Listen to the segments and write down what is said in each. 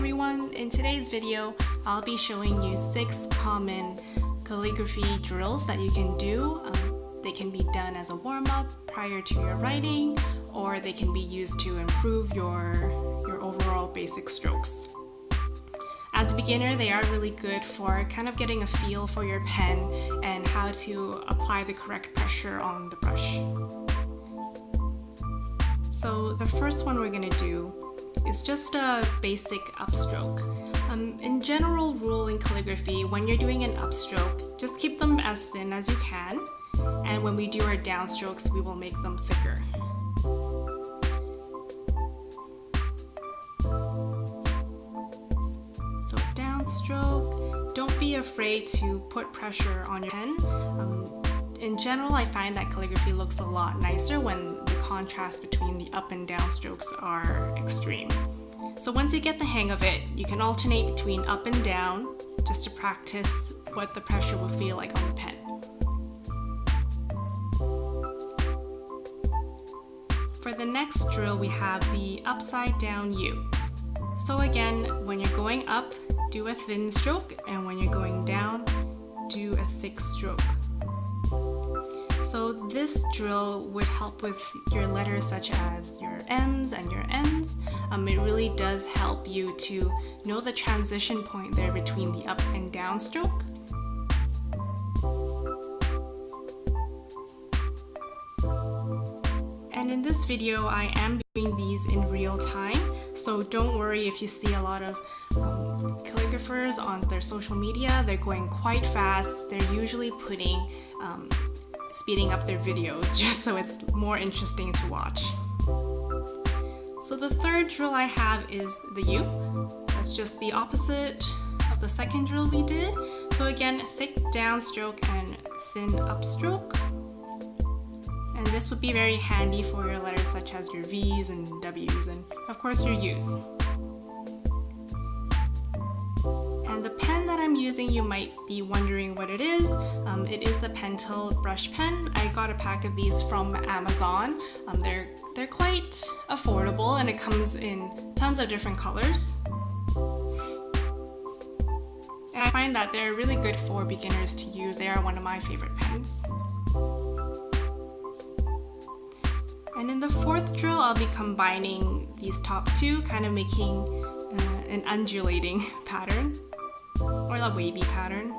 everyone, in today's video I'll be showing you 6 common calligraphy drills that you can do. They can be done as a warm-up prior to your writing, or they can be used to improve your overall basic strokes. As a beginner, they are really good for kind of getting a feel for your pen and how to apply the correct pressure on the brush. So the first one we're going to do is just a basic upstroke. In general rule in calligraphy, when you're doing an upstroke, just keep them as thin as you can, and when we do our downstrokes, we will make them thicker. So downstroke, don't be afraid to put pressure on your pen. In general, I find that calligraphy looks a lot nicer when the contrast between the up and down strokes are extreme. So once you get the hang of it, you can alternate between up and down just to practice what the pressure will feel like on the pen. For the next drill, we have the upside down U. So again, when you're going up, do a thin stroke, and when you're going down, do a thick stroke. So this drill would help with your letters such as your M's and your N's. It really does help you to know the transition point there between the up and down stroke. And in this video, I am doing these in real time, so don't worry if you see a lot of calligraphers on their social media. They're going quite fast. They're usually speeding up their videos just so it's more interesting to watch. So the third drill I have is the U. That's just the opposite of the second drill we did. So again, thick downstroke and thin upstroke. And this would be very handy for your letters such as your V's and W's and of course your U's. And the pen that I'm using, you might be wondering what it is. It is the Pentel brush pen. I got a pack of these from Amazon. They're quite affordable, and it comes in tons of different colors. And I find that they're really good for beginners to use. They are one of my favorite pens. And in the fourth drill, I'll be combining these top two, kind of making an undulating pattern, or a wavy pattern.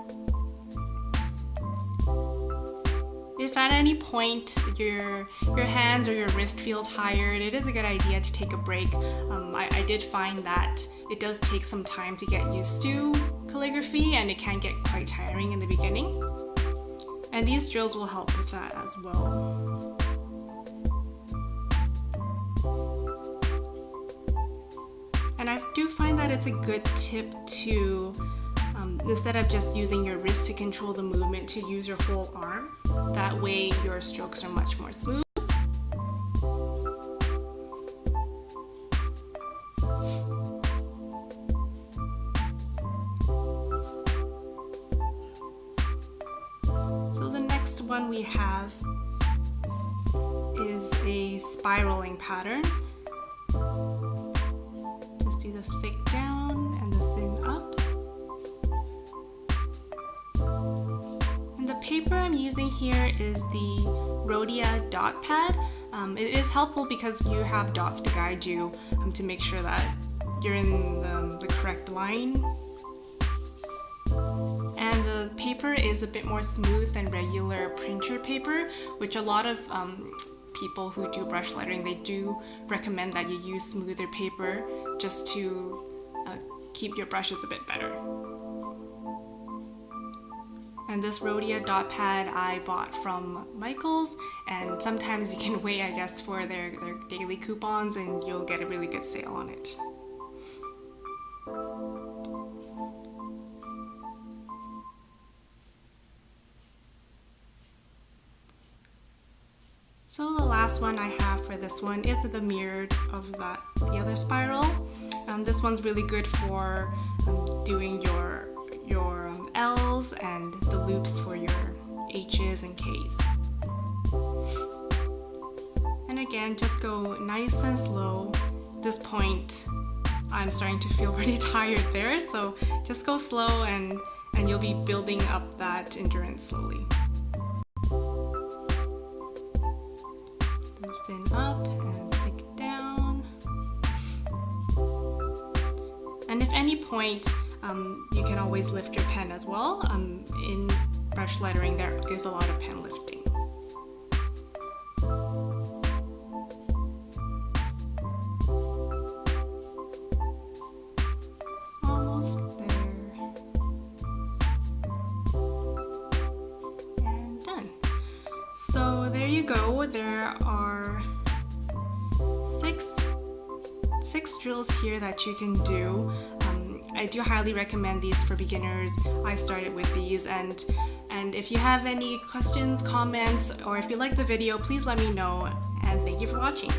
If at any point your hands or your wrist feel tired, it is a good idea to take a break. I did find that it does take some time to get used to calligraphy, and it can get quite tiring in the beginning. And these drills will help with that as well. And I do find that it's a good tip to, instead of just using your wrist to control the movement, to use your whole arm. That way your strokes are much more smooth. So the next one we have is a spiraling pattern. Just do the thick down and the thin up. And the paper I'm using here is the Rhodia dot pad. It is helpful because you have dots to guide you to make sure that you're in the correct line. And the paper is a bit more smooth than regular printer paper, which a lot of people who do brush lettering, they do recommend that you use smoother paper just to keep your brushes a bit better. And this Rhodia dot pad I bought from Michael's, and sometimes you can wait, I guess, for their daily coupons and you'll get a really good sale on it. So the last one I have for this one is the mirrored of the other spiral. This one's really good for doing your L's and the loops for your H's and K's. And again, just go nice and slow. At this point, I'm starting to feel pretty tired there, so just go slow and you'll be building up that endurance slowly. Thin up and thick down. And if any point, you can always lift your pen as well. In brush lettering, there is a lot of pen lifting. Almost there. And done. So there you go. There are six drills here that you can do. I do highly recommend these for beginners. I started with these, and if you have any questions, comments, or if you like the video, please let me know, and thank you for watching.